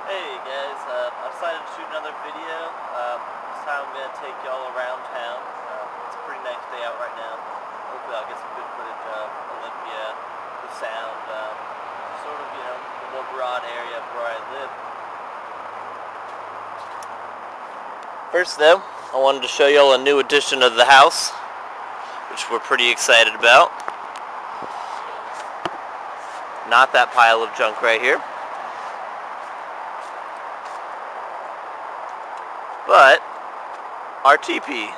Hey guys, I decided to shoot another video. This time I'm going to take y'all around town. It's a pretty nice day out right now. Hopefully I'll get some good footage of Olympia, the sound, sort of, the more broad area of where I live. First though, I wanted to show y'all a new addition of the house, which we're pretty excited about. Not that pile of junk right here, but our teepee.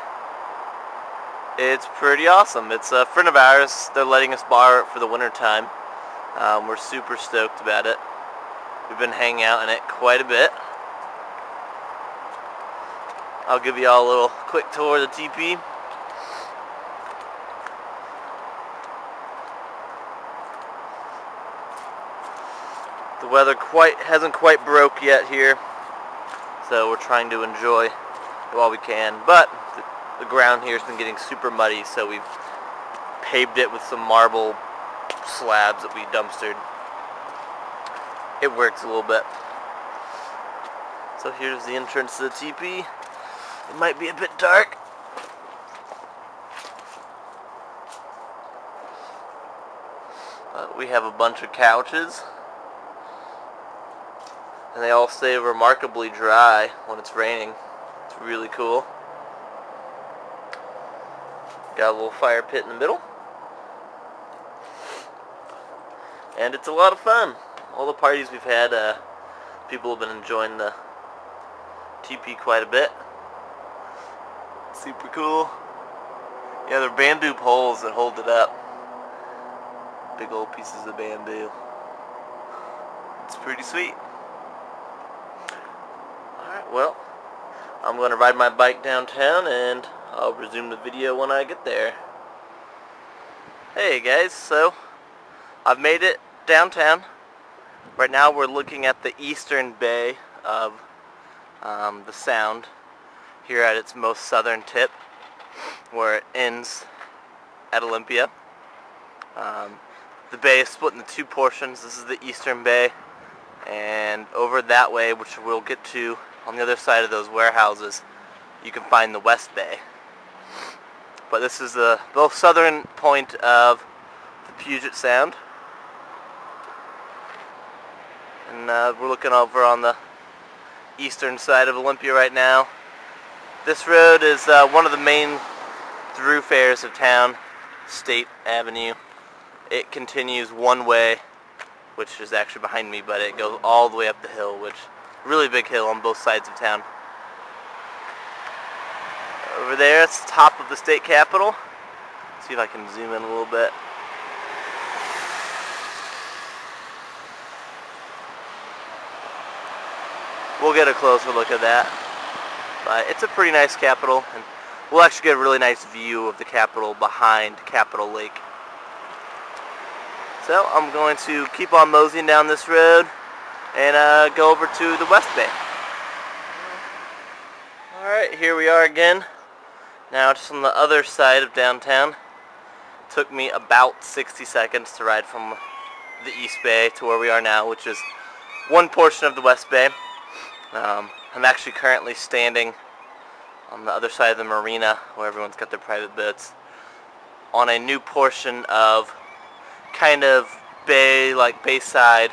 It's pretty awesome. It's a friend of ours. They're letting us borrow it for the winter time. We're super stoked about it. We've been hanging out in it quite a bit. I'll give you all a little quick tour of the teepee. The weather hasn't quite broke yet here, so we're trying to enjoy it while we can. But the ground here has been getting super muddy, so we've paved it with some marble slabs that we dumpstered. It works a little bit. So here's the entrance to the teepee. It might be a bit dark. But we have a bunch of couches, and they all stay remarkably dry when it's raining. It's really cool. Got a little fire pit in the middle. And it's a lot of fun. All the parties we've had, people have been enjoying the teepee quite a bit. Super cool. Yeah, they're bamboo poles that hold it up. Big old pieces of bamboo. It's pretty sweet. Alright, well, I'm going to ride my bike downtown and I'll resume the video when I get there. Hey guys, so I've made it downtown. Right now we're looking at the eastern bay of the Sound, here at its most southern tip, where it ends at Olympia. The bay is split into two portions. This is the eastern bay, and over that way, which we'll get to on the other side of those warehouses, you can find the west bay. But this is the most southern point of the Puget Sound. And we're looking over on the eastern side of Olympia right now. This road is one of the main thoroughfares of town, State Avenue. It continues one way, which is actually behind me, but it goes all the way up the hill, which really big hill on both sides of town. Over there, it's the top of the state capitol. See if I can zoom in a little bit. We'll get a closer look at that. But it's a pretty nice capitol, and we'll actually get a really nice view of the capitol behind Capitol Lake. So I'm going to keep on moseying down this road and go over to the West Bay. Alright, here we are again. Now just on the other side of downtown. Took me about 60 seconds to ride from the East Bay to where we are now, which is one portion of the West Bay. I'm actually currently standing on the other side of the marina where everyone's got their private boats on a new portion of kind of bayside,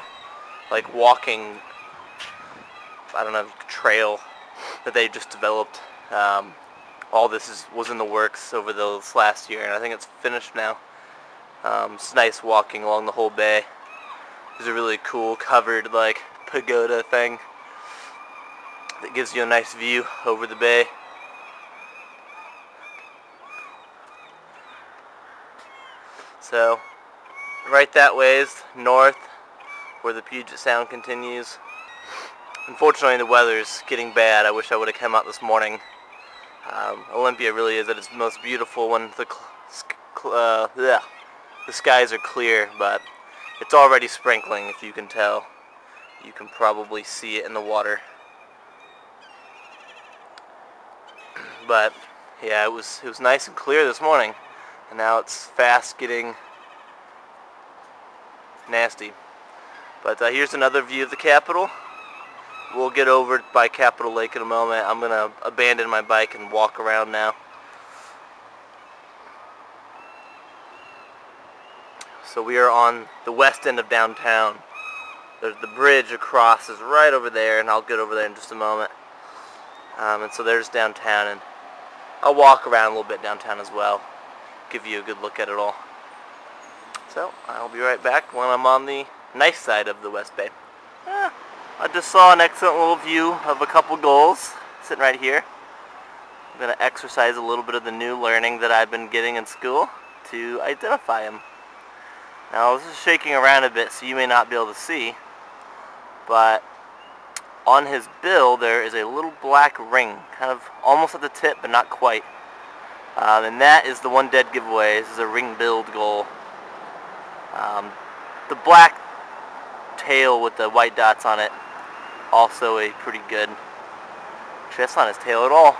like walking, I don't know, trail that they just developed. All this was in the works over this last year, and I think it's finished now. It's nice walking along the whole bay. There's a really cool covered pagoda thing that gives you a nice view over the bay. So right that way is north, where the Puget Sound continues. Unfortunately, the weather's getting bad. I wish I would have come out this morning. Olympia really is at its most beautiful when the skies are clear, but it's already sprinkling, if you can tell. You can probably see it in the water. But yeah, it was nice and clear this morning, and now it's fast getting nasty. But here's another view of the Capitol. we'll get over by Capitol Lake in a moment. I'm going to abandon my bike and walk around now. So we are on the west end of downtown. There's the bridge across is right over there, and I'll get over there in just a moment. And so there's downtown, and I'll walk around a little bit downtown as well, give you a good look at it all. So I'll be right back when I'm on the nice side of the West Bay. I just saw an excellent little view of a couple gulls sitting right here. I'm going to exercise a little bit of the new learning that I've been getting in school to identify them. Now this is shaking around a bit, so you may not be able to see, but on his bill there is a little black ring, kind of almost at the tip but not quite. And that is the one dead giveaway. This is a ring-billed gull. The black tail with the white dots on it, also a pretty good. Actually, that's not his tail at all.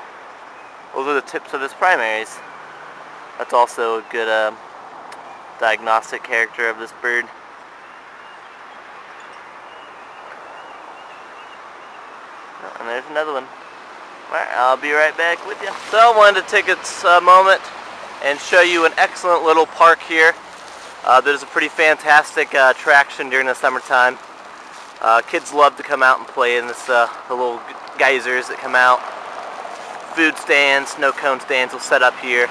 Those are the tips of his primaries. That's also a good diagnostic character of this bird. Oh, and there's another one. Alright, I'll be right back with you. So I wanted to take a moment and show you an excellent little park here. There's a pretty fantastic attraction during the summertime. Kids love to come out and play in this the little geysers that come out. Food stands, snow cone stands will set up here.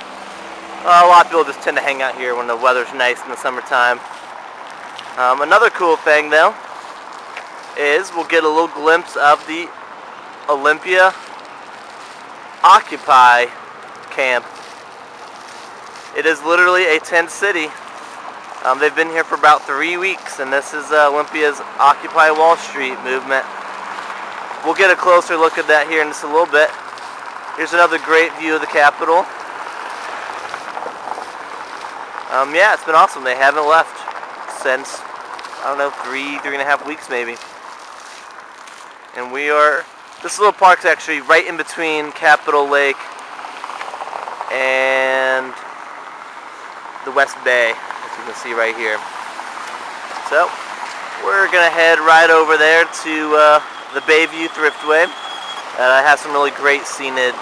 A lot of people just tend to hang out here when the weather's nice in the summertime. Another cool thing though is we'll get a little glimpse of the Olympia Occupy camp. It is literally a tent city. They've been here for about 3 weeks, and this is Olympia's Occupy Wall Street movement. We'll get a closer look at that here in just a little bit. Here's another great view of the Capitol. Yeah, it's been awesome. They haven't left since, I don't know, 3.5 weeks maybe. And this little park's actually right in between Capitol Lake and the West Bay, as you can see right here. So, we're going to head right over there to the Bayview Thriftway. I have some really great scenes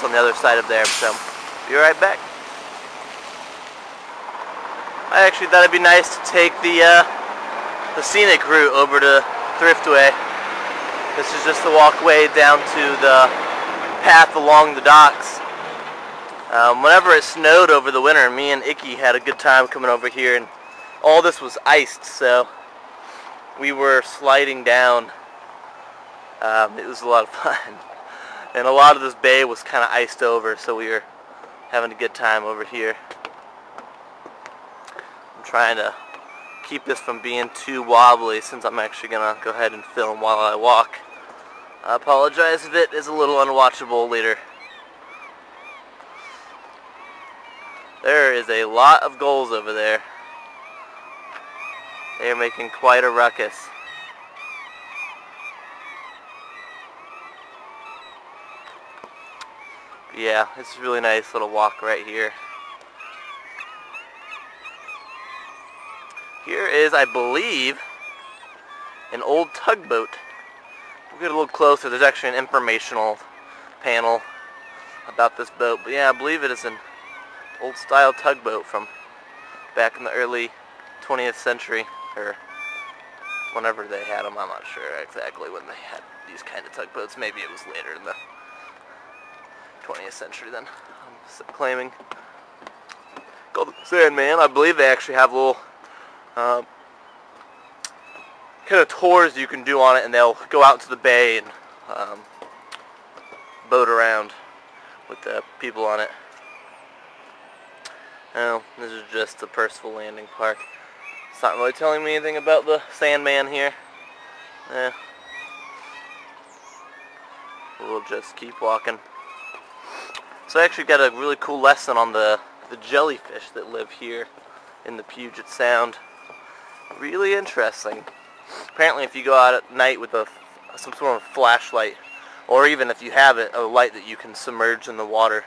on the other side of there, so be right back. I actually thought it'd be nice to take the scenic route over to Thriftway. This is just the walkway down to the path along the docks. Whenever it snowed over the winter, me and Icky had a good time coming over here, and all this was iced, so we were sliding down. It was a lot of fun. And a lot of this bay was kind of iced over, so we were having a good time over here. I'm trying to keep this from being too wobbly since I'm actually going to go ahead and film while I walk. I apologize if it is a little unwatchable later. There is a lot of gulls over there. They are making quite a ruckus. Yeah, it's a really nice little walk right here. Here is, I believe, an old tugboat. We'll get a little closer. There's actually an informational panel about this boat. But yeah, I believe it is an old style tugboat from back in the early 20th century, or whenever they had them. I'm not sure exactly when they had these kind of tugboats. Maybe it was later in the 20th century then. I'm claiming. Called the Sandman. I believe they actually have little kind of tours you can do on it, and they'll go out to the bay and boat around with the people on it. Oh, this is just the Percival Landing Park. It's not really telling me anything about the Sandman here. We'll just keep walking. So I actually got a really cool lesson on the jellyfish that live here in the Puget Sound. Really interesting. Apparently if you go out at night with some sort of flashlight, or even if you have a light that you can submerge in the water,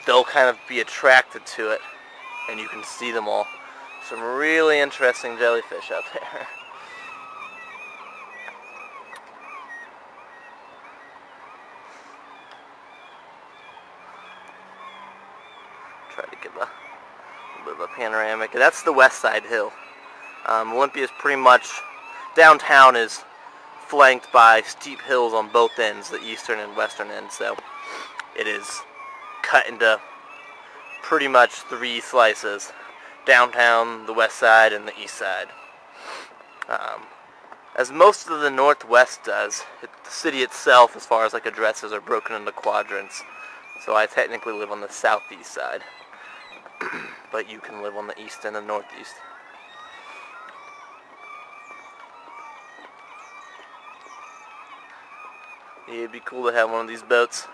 they'll kind of be attracted to it, and you can see them all. Some really interesting jellyfish out there. try to give a bit of a panoramic. And that's the west side hill. Olympia is pretty much, downtown is flanked by steep hills on both ends, the eastern and western end, so it is cut into pretty much 3 slices: downtown, the west side, and the east side. As most of the northwest does, the city itself, as far as like addresses, are broken into quadrants. So I technically live on the southeast side, but you can live on the east and the northeast. Yeah, it'd be cool to have one of these boats.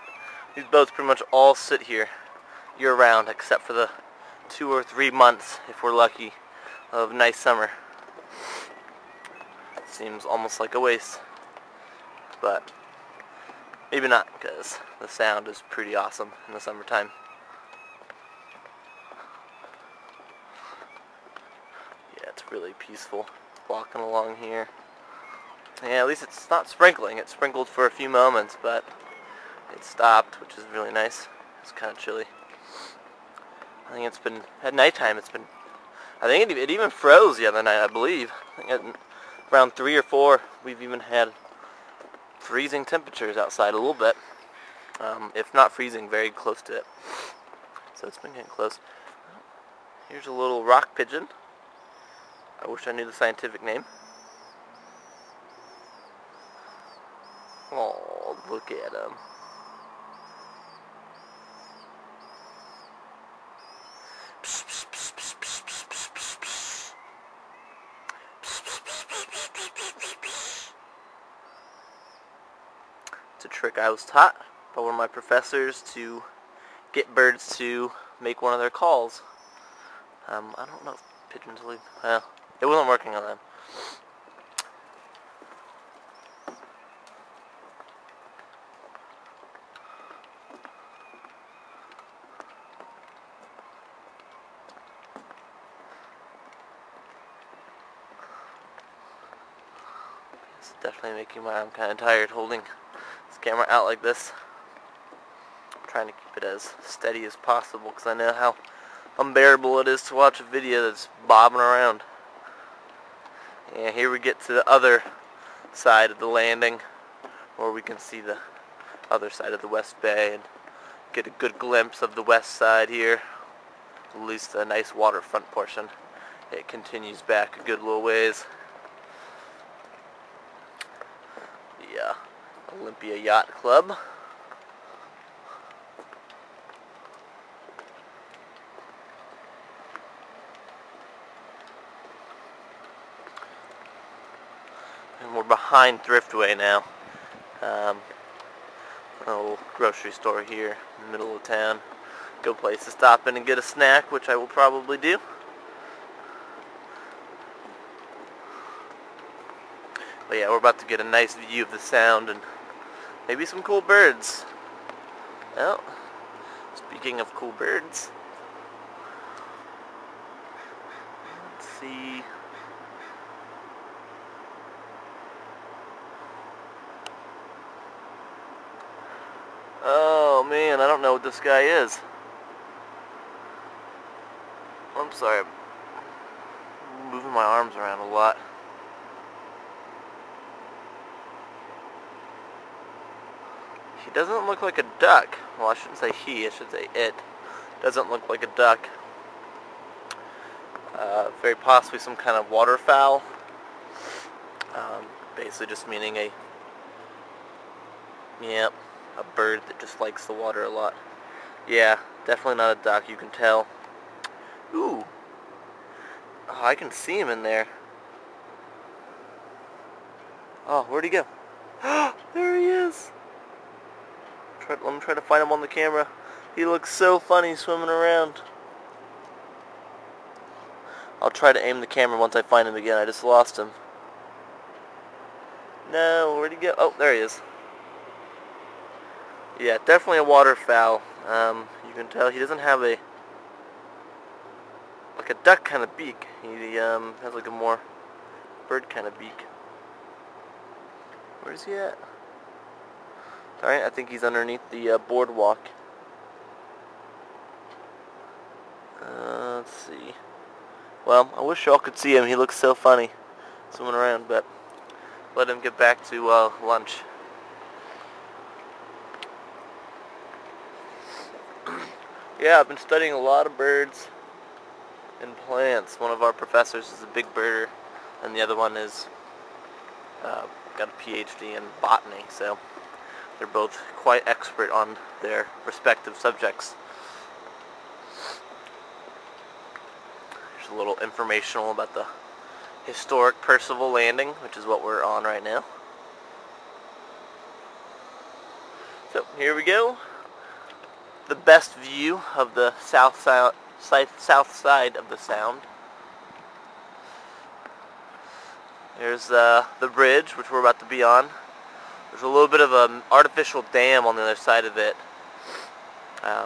These boats pretty much all sit here year-round, except for the 2 or 3 months, if we're lucky, of nice summer. Seems almost like a waste, but maybe not, because the sound is pretty awesome in the summertime. Yeah, it's really peaceful walking along here. Yeah, at least it's not sprinkling. It sprinkled for a few moments, but it stopped, which is really nice. It's kind of chilly. I think it's been, at nighttime, I think it even froze the other night, I believe. I think around 3 or 4, we've even had freezing temperatures outside a little bit. If not freezing, very close to it. So it's been getting close. Here's a little rock pigeon. I wish I knew the scientific name. Oh, look at him. It's a trick I was taught by one of my professors to get birds to make one of their calls. I don't know if pigeons leave. Well, it wasn't working on them. It's definitely making I'm kind of tired holding this camera out like this. I'm trying to keep it as steady as possible because I know how unbearable it is to watch a video that's bobbing around. And here we get to the other side of the landing, where we can see the other side of the West Bay and get a good glimpse of the west side here. At least a nice waterfront portion. It continues back a good little ways. The Olympia Yacht Club. And we're behind Thriftway now. A little grocery store here in the middle of town. Good place to stop in and get a snack, which I will probably do. But yeah, we're about to get a nice view of the sound and maybe some cool birds. Well, speaking of cool birds, let's see. Oh man, I don't know what this guy is. I'm sorry, I'm moving my arms around a lot. He doesn't look like a duck. Well, I shouldn't say he, I should say it. Doesn't look like a duck. Very possibly some kind of waterfowl. Basically just meaning a bird that just likes the water a lot. Yeah, definitely not a duck, you can tell. Ooh. Oh, I can see him in there. Oh, where'd he go? There he is. Let me try to find him on the camera. He looks so funny swimming around. I'll try to aim the camera once I find him again. I just lost him. No, where'd he go? Oh, there he is. Yeah, definitely a waterfowl. You can tell he doesn't have like a duck kind of beak. He has like a more bird kind of beak. Where's he at? Alright, I think he's underneath the boardwalk. Let's see. Well, I wish y'all could see him. He looks so funny swimming around, but let him get back to lunch. Yeah, I've been studying a lot of birds and plants. One of our professors is a big birder, and the other one is got a PhD in botany, so they're both quite expert on their respective subjects. There's a little informational about the historic Percival Landing, which is what we're on right now. So here we go. The best view of the south side of the sound. There's the bridge, which we're about to be on. There's a little bit of an artificial dam on the other side of it,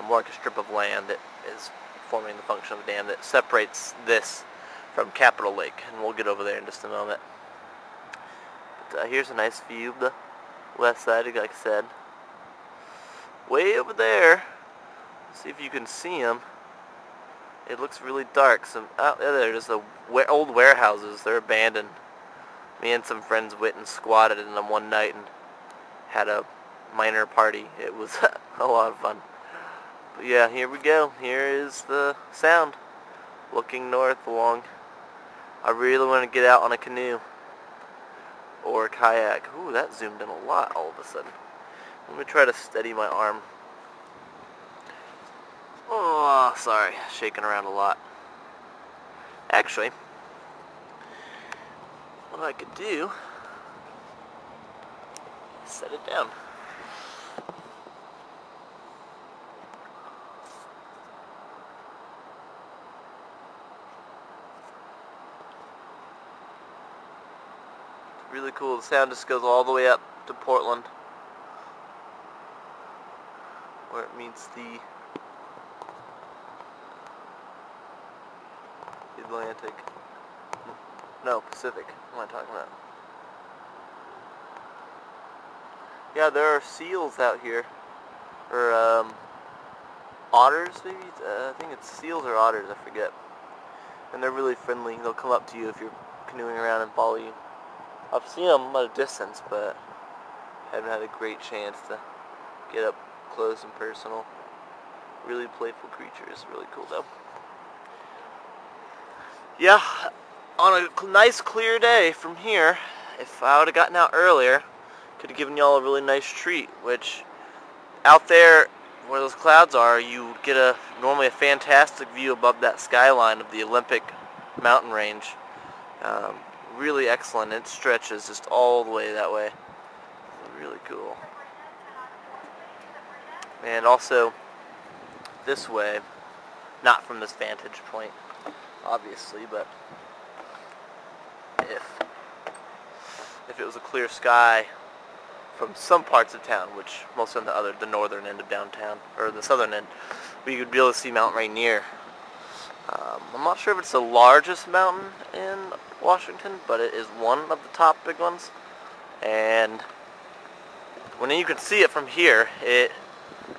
more like a strip of land that is forming the function of a dam that separates this from Capitol Lake, and we'll get over there in just a moment. But here's a nice view of the west side, like I said. Way over there, see if you can see them. It looks really dark. Out there's the old warehouses. They're abandoned. Me and some friends went and squatted in them one night and had a minor party. It was a lot of fun. But yeah, here we go. Here is the sound. Looking north along. I really want to get out on a canoe or a kayak. Ooh, that zoomed in a lot all of a sudden. Let me try to steady my arm. Oh, sorry, shaking around a lot. Actually, what I could do is set it down. It's really cool. The sound just goes all the way up to Portland, where it meets the Atlantic. No, Pacific. What am I talking about? Yeah, there are seals out here. Or, otters, maybe? I think it's seals or otters, I forget. And they're really friendly. They'll come up to you if you're canoeing around and follow you. I've seen them at a distance, but haven't had a great chance to get up close and personal. Really playful creatures. Really cool, though. Yeah, on a nice clear day from here, if I would have gotten out earlier, could have given y'all a really nice treat, which out there where those clouds are, you get normally a fantastic view above that skyline of the Olympic mountain range. Really excellent. It stretches just all the way that way. Really cool. And also this way, not from this vantage point, obviously, but if it was a clear sky from some parts of town, which most of the northern end of downtown, or the southern end, we could be able to see Mount Rainier. I'm not sure if it's the largest mountain in Washington, but it is one of the top big ones. And when you can see it from here, it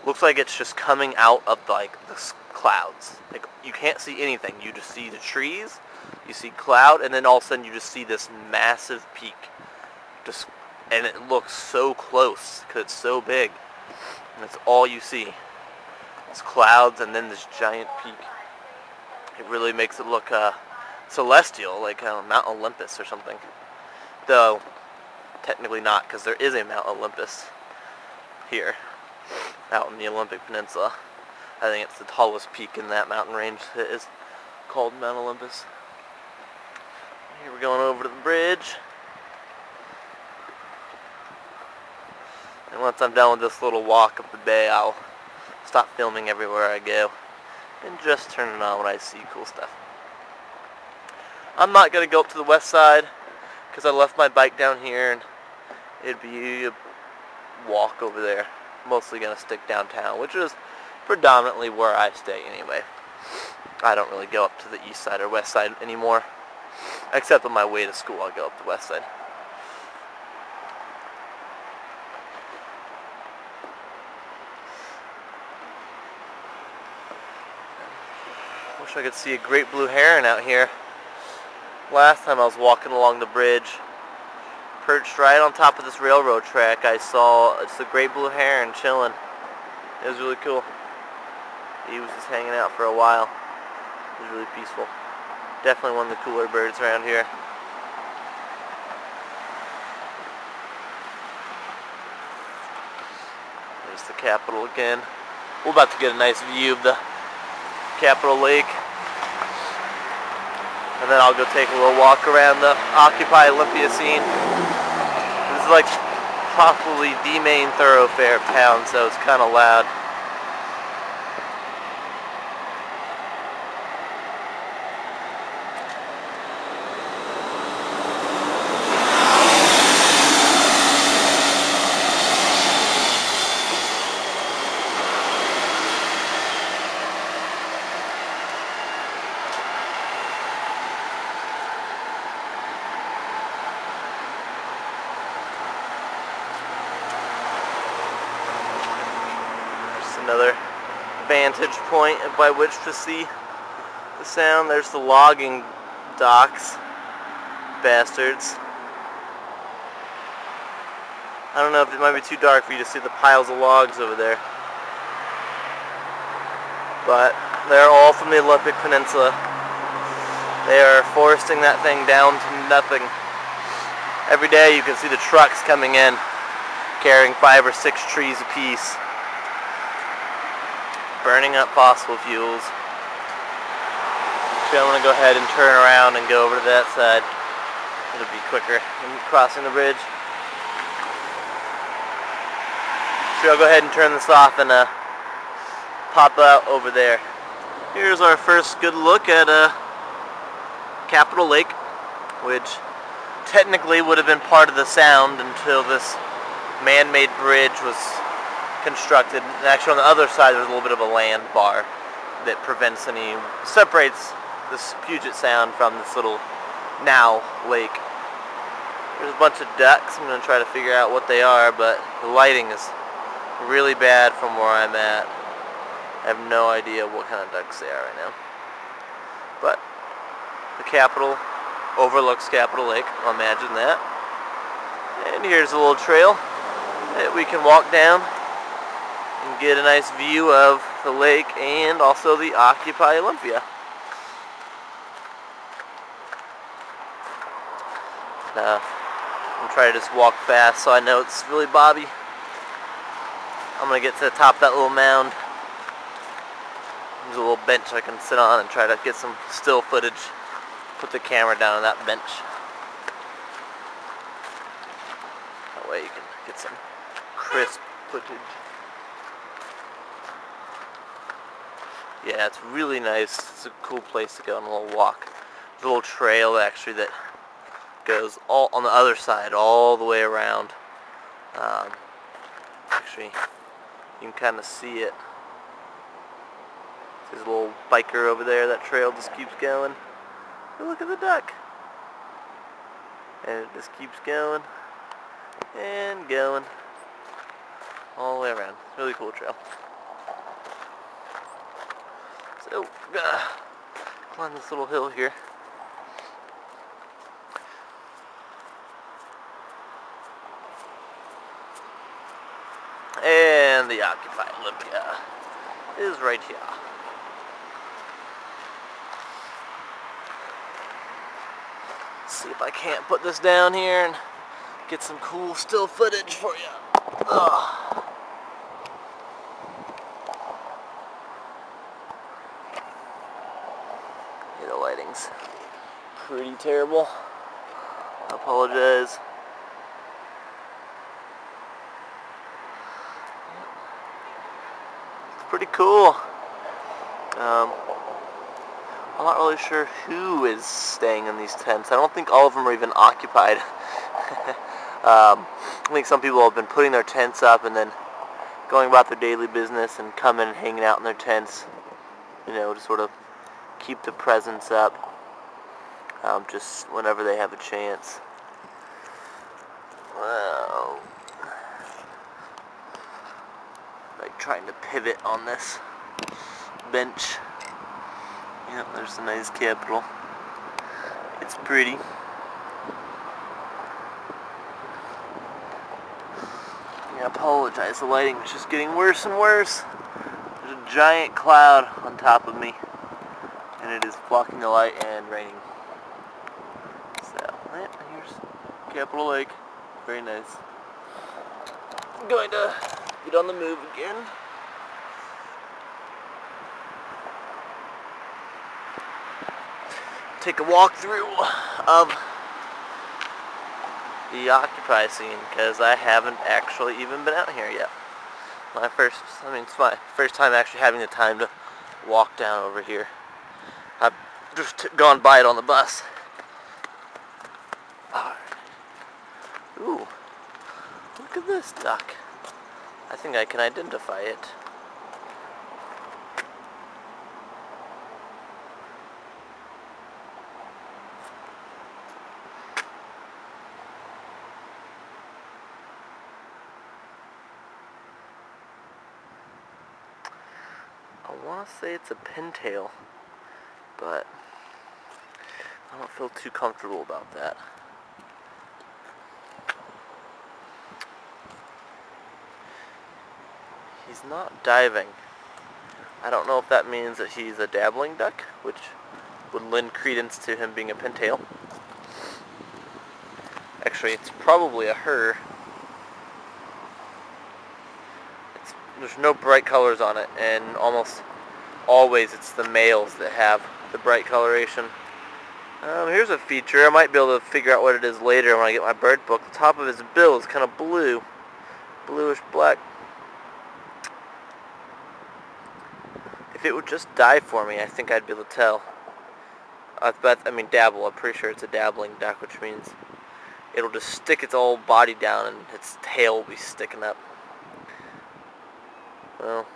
looks like it's just coming out of like the clouds. Like, you can't see anything. You just see the trees, you see cloud, and then all of a sudden you just see this massive peak. And it looks so close because it's so big. And that's all you see. It's clouds and then this giant peak. It really makes it look celestial, like Mount Olympus or something. Though, technically not, because there is a Mount Olympus here, out in the Olympic Peninsula. I think it's the tallest peak in that mountain range. It is called Mount Olympus. Here we're going over to the bridge. And once I'm done with this little walk up the bay, I'll stop filming everywhere I go and just turn it on when I see cool stuff. I'm not going to go up to the west side because I left my bike down here, and it'd be a walk over there. Mostly going to stick downtown, which is predominantly where I stay anyway. I don't really go up to the east side or west side anymore, except on my way to school. I'll go up the west side. Wish I could see a great blue heron out here. Last time I was walking along the bridge, perched right on top of this railroad track, I saw it's a great blue heron chilling. It was really cool. He was just hanging out for a while. It was really peaceful. Definitely one of the cooler birds around here. There's the Capitol again. We're about to get a nice view of the Capitol Lake. And then I'll go take a little walk around the Occupy Olympia scene. This is like probably the main thoroughfare of town, so it's kind of loud. Another vantage point by which to see the sound. There's the logging docks. Bastards. I don't know if it might be too dark for you to see the piles of logs over there. But they're all from the Olympic Peninsula. They are foresting that thing down to nothing. Every day you can see the trucks coming in carrying 5 or 6 trees apiece, burning up fossil fuels. So I'm going to go ahead and turn around and go over to that side. It'll be quicker than crossing the bridge. So I'll go ahead and turn this off and pop out over there. Here's our first good look at Capitol Lake, which technically would have been part of the sound until this man-made bridge was constructed. And actually on the other side there's a little bit of a land bar that separates this Puget Sound from this little now lake. There's a bunch of ducks. I'm going to try to figure out what they are, but the lighting is really bad from where I'm at. I have no idea what kind of ducks they are right now. But the Capitol overlooks Capitol Lake. I'll imagine that. And here's a little trail that we can walk down and get a nice view of the lake and also the Occupy Olympia. I'm trying to just walk fast so I know it's really bobby. I'm going to get to the top of that little mound. There's a little bench I can sit on and try to get some still footage. Put the camera down on that bench. That way you can get some crisp footage. Yeah, it's really nice. It's a cool place to go on a little walk. There's a little trail actually that goes all on the other side, all the way around. Actually, you can kind of see it. There's a little biker over there. That trail just keeps going. But look at the duck. And it just keeps going and going all the way around. Really cool trail. So, climb this little hill here. And the Occupy Olympia is right here. Let's see if I can't put this down here and get some cool still footage for you. Ugh. Yeah, the lighting's pretty terrible. I apologize. Pretty cool. I'm not really sure who is staying in these tents. I don't think all of them are even occupied. I think some people have been putting their tents up and then going about their daily business and coming and hanging out in their tents, you know, to sort of keep the presence up, just whenever they have a chance. Wow. Like trying to pivot on this bench. Yep, there's a nice Capitol. It's pretty. I apologize, the lighting is just getting worse and worse. There's a giant cloud on top of me, and it is blocking the light and raining. So, yeah, here's Capitol Lake. Very nice. I'm going to get on the move again. Take a walk through of the Occupy scene, because I haven't actually even been out here yet. It's my first time actually having the time to walk down over here. I've just gone by it on the bus. Alright. Ooh, look at this duck. I think I can identify it. I want to say it's a pintail, but I don't feel too comfortable about that. He's not diving. I don't know if that means that he's a dabbling duck, which would lend credence to him being a pintail. Actually, it's probably a her. There's no bright colors on it, and almost always it's the males that have the bright coloration. Here's a feature. I might be able to figure out what it is later when I get my bird book. The top of his bill is kind of blue, bluish black. If it would just dive for me, I think I'd be able to tell. Dabble. I'm pretty sure it's a dabbling duck, which means it'll just stick its whole body down and its tail will be sticking up. Well,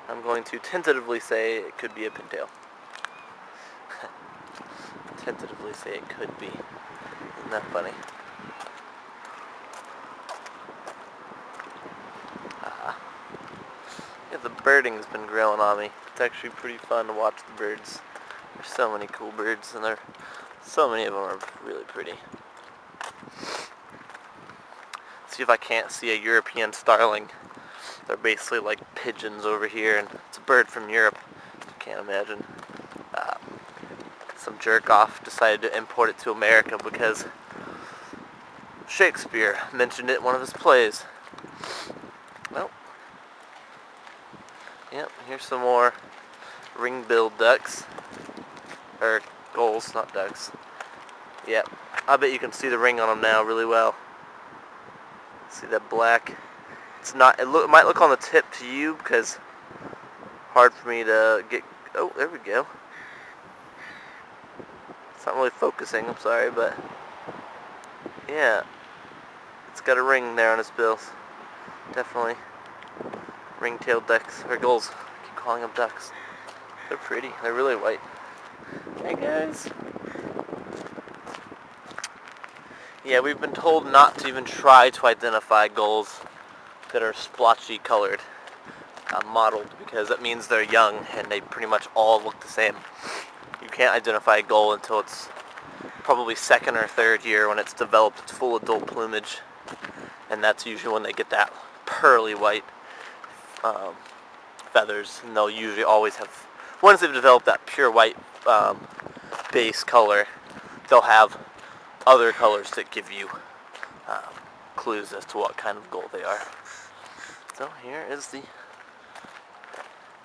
I'm going to tentatively say it could be a pintail. Tentatively say it could be. Isn't that funny? Yeah, the birding has been growing on me. It's actually pretty fun to watch the birds. There's so many cool birds, and so many of them are really pretty. See if I can't see a European starling. They're basically like pigeons over here, and it's a bird from Europe. I can't imagine. Some jerk-off decided to import it to America because Shakespeare mentioned it in one of his plays. Well, yep, here's some more ring-billed ducks. Or gulls, not ducks. Yep, I bet you can see the ring on them now really well. See that black? It's not. It might look on the tip to you because hard for me to get. Oh, there we go. It's not really focusing. I'm sorry, but yeah, it's got a ring there on his bills. Definitely ring-tailed ducks or gulls. I keep calling them ducks. They're pretty. They're really white. Hey guys. Yeah, we've been told not to even try to identify gulls that are splotchy colored, mottled, because that means they're young and they pretty much all look the same. You can't identify a gull until it's probably second or third year when it's developed its full adult plumage, and that's usually when they get that pearly white feathers, and they'll usually always have, once they've developed that pure white base color, they'll have other colors that give you clues as to what kind of gull they are. So here is the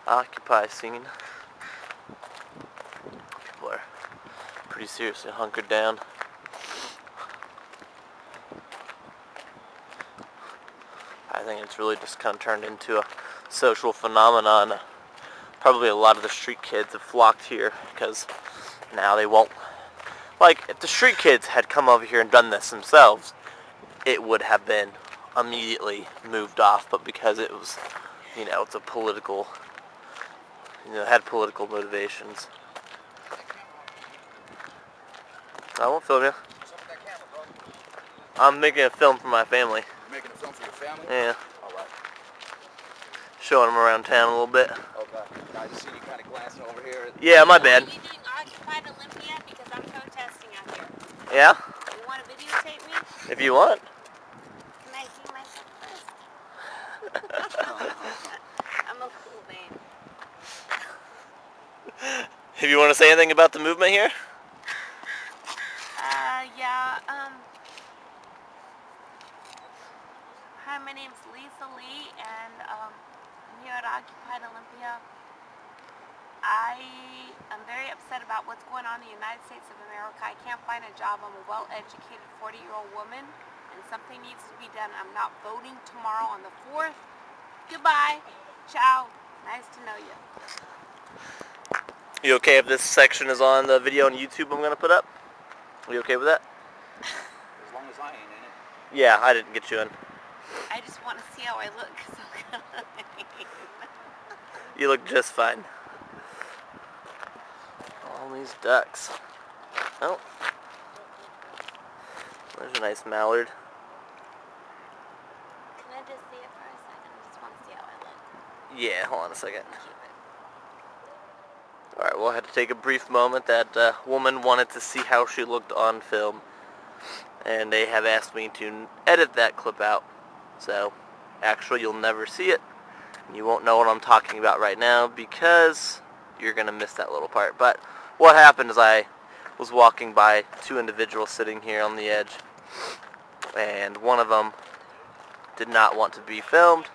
Occupy scene. People are pretty seriously hunkered down. I think it's really just kind of turned into a social phenomenon. Probably a lot of the street kids have flocked here because now they won't. Like, if the street kids had come over here and done this themselves, it would have been immediately moved off, but because it was, it's a political, it had political motivations. I won't film you. What's up with that camera, bro? I'm making a film for my family. You're making a film for your family? Yeah. Alright. Showing them around town a little bit. Okay. I just see you kind of glancing over here. Yeah, my bad. Are you doing Occupied Olympia? Because I'm protesting out here. Yeah? You want to videotape me? If you want. Can I see myself first? I'm a cool babe. If you want to say anything about the movement here? Yeah, hi, my name's Lisa Lee, and I'm here at Occupied Olympia. I am very upset about what's going on in the United States of America. I can't find a job. I'm a well-educated 40-year-old woman, and something needs to be done. I'm not voting tomorrow on the 4th. Goodbye. Ciao. Nice to know you. You okay if this section is on the video on YouTube I'm going to put up? Are you okay with that? As long as I ain't in it. Yeah, I didn't get you in. I just want to see how I look. So You look just fine. All these ducks. Oh. There's a nice mallard. Can I just see it for a second? I just want to see how I look. Yeah, hold on a second. Alright, well I had to take a brief moment. That woman wanted to see how she looked on film. And they have asked me to edit that clip out. So, actually you'll never see it. You won't know what I'm talking about right now because you're going to miss that little part. But what happened is I was walking by two individuals sitting here on the edge. And one of them did not want to be filmed.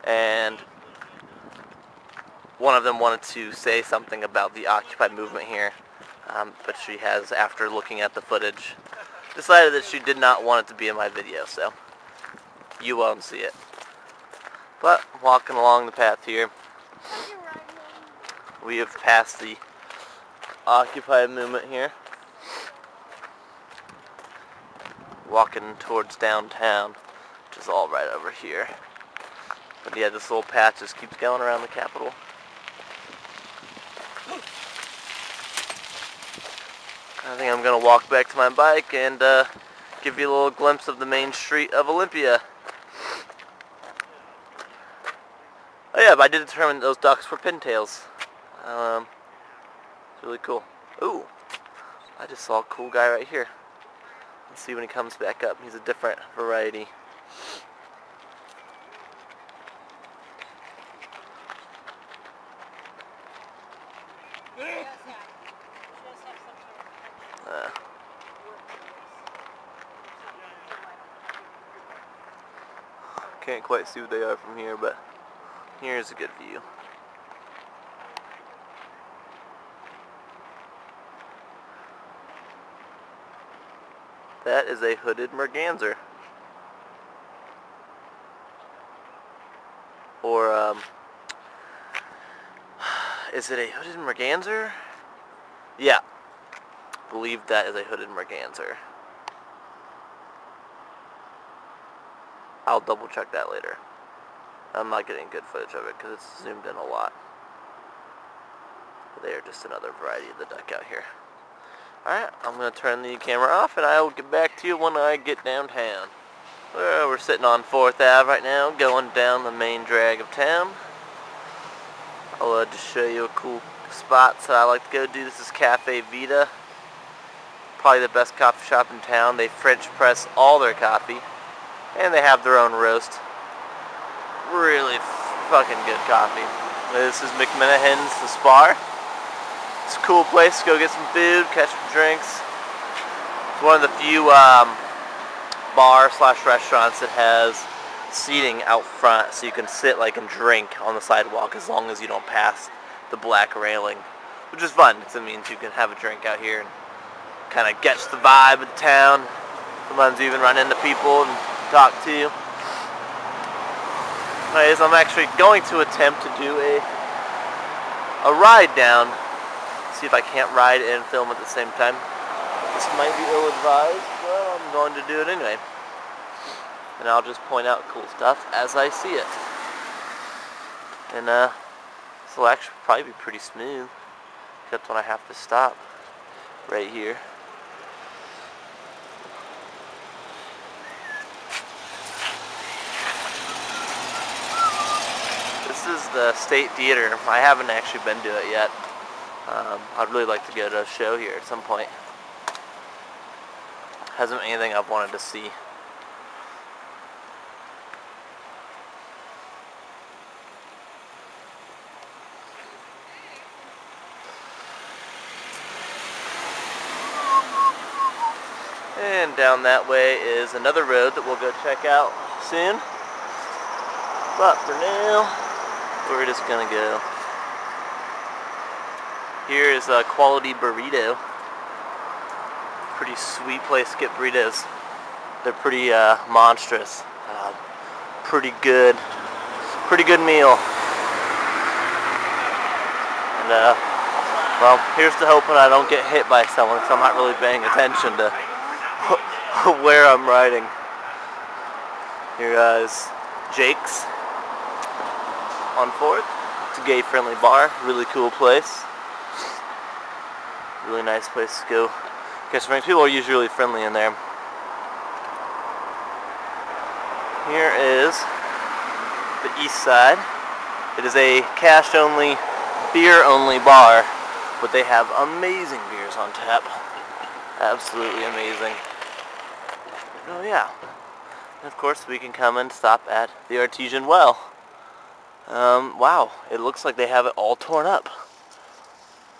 And one of them wanted to say something about the Occupy movement here. But she has, after looking at the footage, decided that she did not want it to be in my video. So, you won't see it. But, walking along the path here, we have passed the Occupy movement here. Walking towards downtown, which is all right over here. But yeah, this little path just keeps going around the Capitol. I think I'm going to walk back to my bike and give you a little glimpse of the main street of Olympia. Oh yeah, but I did determine those ducks were pintails. It's really cool. Ooh, I just saw a cool guy right here. Let's see when he comes back up. He's a different variety. Can't quite see what they are from here, but here's a good view. That is a hooded merganser. Or, is it a hooded merganser? Yeah. I believe that is a hooded merganser. I'll double check that later. I'm not getting good footage of it because it's zoomed in a lot. But they are just another variety of the duck out here. Alright, I'm going to turn the camera off and I will get back to you when I get downtown. We're sitting on 4th Ave right now, going down the main drag of town. I'll just show you a cool spot that I like to go do. This is Cafe Vita. Probably the best coffee shop in town. They French press all their coffee. And they have their own roast. Really fucking good coffee. This is McMenahan's, the Spar. It's a cool place to go get some food, catch some drinks. It's one of the few bar/restaurants that has seating out front so you can sit like and drink on the sidewalk as long as you don't pass the black railing. Which is fun. It means you can have a drink out here and kind of catch the vibe of town. Sometimes you even run into people and talk to you. Anyways, I'm actually going to attempt to do a ride down. See if I can't ride and film at the same time. This might be ill-advised, but I'm going to do it anyway. And I'll just point out cool stuff as I see it. And this will actually probably be pretty smooth, except when I have to stop right here. This is the State Theater. I haven't actually been to it yet. I'd really like to go to a show here at some point. Hasn't been anything I've wanted to see. And down that way is another road that we'll go check out soon. But for now, we're just gonna go. Here is a Quality Burrito. Pretty sweet place to get burritos. They're pretty monstrous. Pretty good meal. And well, here's to hoping I don't get hit by someone, because I'm not really paying attention to where I'm riding. Here guys, Jake's on 4th. It's a gay-friendly bar. Really cool place. Really nice place to go. Because people are usually really friendly in there. Here is the east side. It is a cash-only, beer-only bar, but they have amazing beers on tap. Absolutely amazing. Oh yeah. And of course we can come and stop at the Artesian Well. Wow, it looks like they have it all torn up.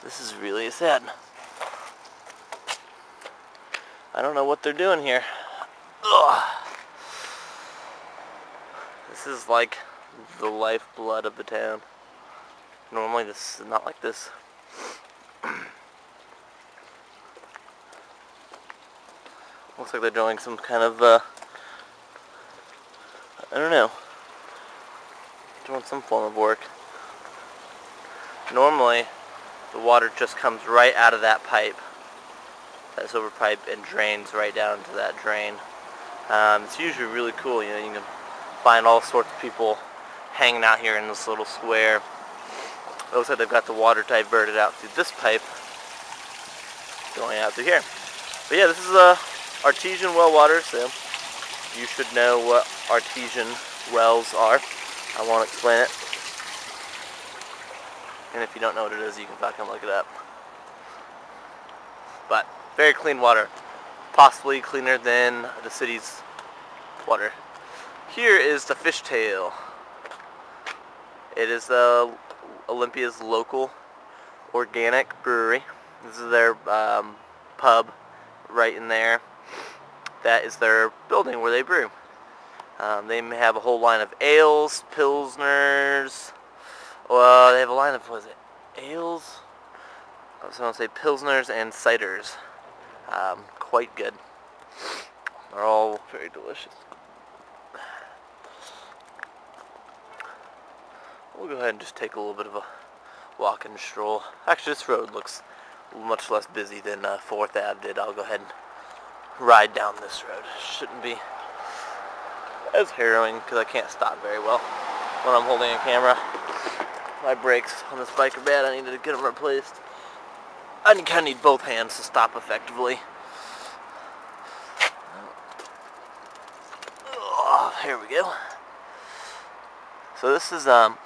This is really sad. I don't know what they're doing here. Ugh. This is like the lifeblood of the town. Normally this is not like this. Looks like they're doing some kind of, I don't know, doing some form of work. Normally, the water just comes right out of that pipe, that silver pipe, and drains right down into that drain. It's usually really cool, you know, you can find all sorts of people hanging out here in this little square. It looks like they've got the water diverted out through this pipe, going out through here. But yeah, this is artesian well water, so you should know what artesian wells are. I won't explain it. And if you don't know what it is, you can fucking look it up. But very clean water. Possibly cleaner than the city's water. Here is the Fishtail. It is Olympia's local organic brewery. This is their pub right in there. That is their building where they brew. They have a whole line of ales, pilsners. Well, they have a line of, what is it, ales? I was going to say pilsners and ciders. Quite good. They're all very delicious. We'll go ahead and just take a little bit of a walk and stroll. Actually, this road looks much less busy than 4th Ave did. I'll go ahead and ride down this road. Shouldn't be as harrowing because I can't stop very well when I'm holding a camera. My brakes on this bike are bad. I needed to get them replaced. I kind of need both hands to stop effectively. Oh, here we go. So this is the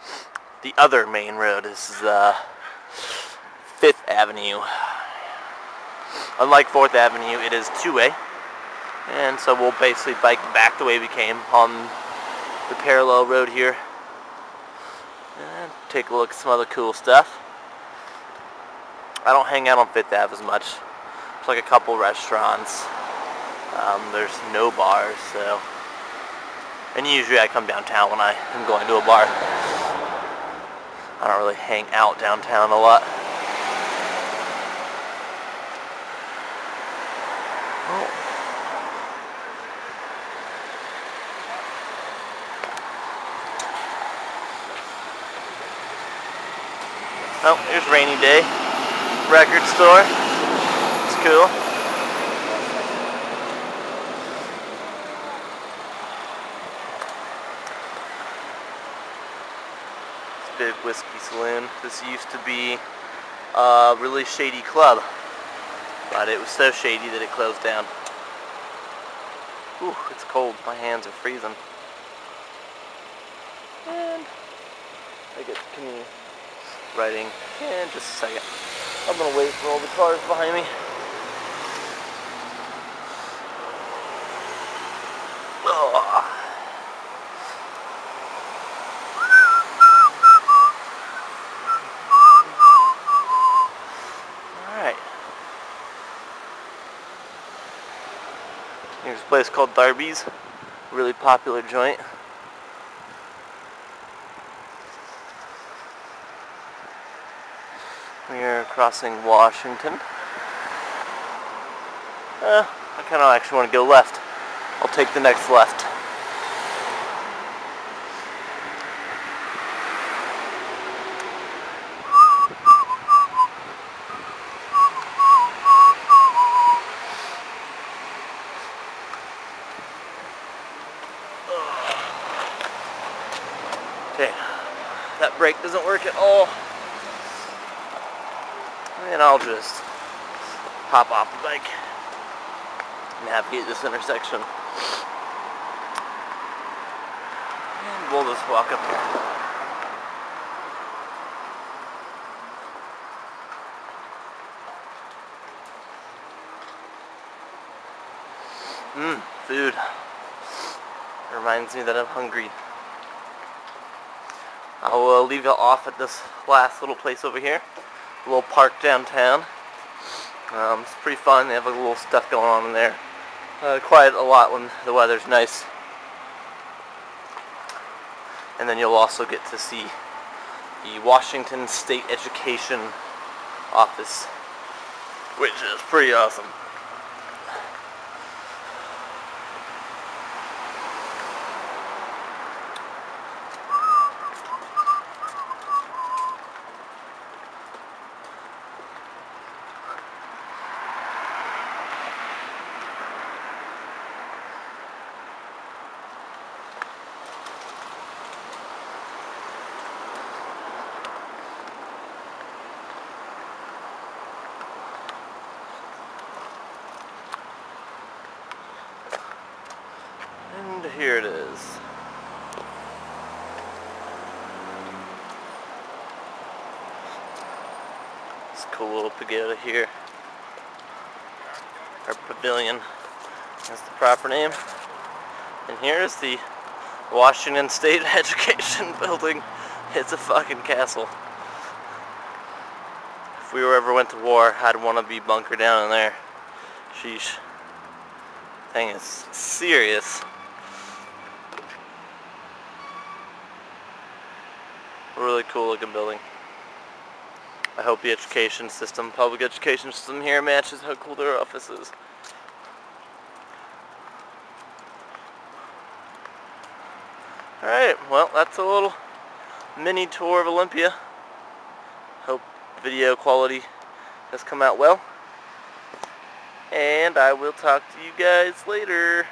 other main road. This is 5th Avenue. Unlike 4th Avenue, it is two-way. And so we'll basically bike back the way we came on the parallel road here. And take a look at some other cool stuff. I don't hang out on 5th Ave as much. There's like a couple restaurants. There's no bars, so. And usually I come downtown when I am going to a bar. I don't really hang out downtown a lot. Oh, here's Rainy Day record store. It's cool. It's a big whiskey saloon. This used to be a really shady club, but it was so shady that it closed down. Ooh, it's cold. My hands are freezing. And I I get to continue riding in just a second. I'm gonna wait for all the cars behind me. Ugh. Alright. Here's a place called Darby's. Really popular joint. We are crossing Washington. I kind of actually want to go left. I'll take the next left. Okay, that brake doesn't work at all. And I'll just hop off the bike and navigate this intersection. And we'll just walk up here. Food. It reminds me that I'm hungry. I will leave it off at this last little place over here. A little park downtown. It's pretty fun. They have a little stuff going on in there. Quiet a lot when the weather's nice. And then you'll also get to see the Washington State Education Office, which is pretty awesome. And here it is. This cool little pagoda here. Or pavilion. That's the proper name. And here's the Washington State Education Building. It's a fucking castle. If we ever went to war, I'd want to be bunkered down in there. Sheesh. Thing is serious. Really cool looking building. I hope the education system, public education system here matches how cool their office is. Alright, well that's a little mini tour of Olympia. Hope video quality has come out well. And I will talk to you guys later.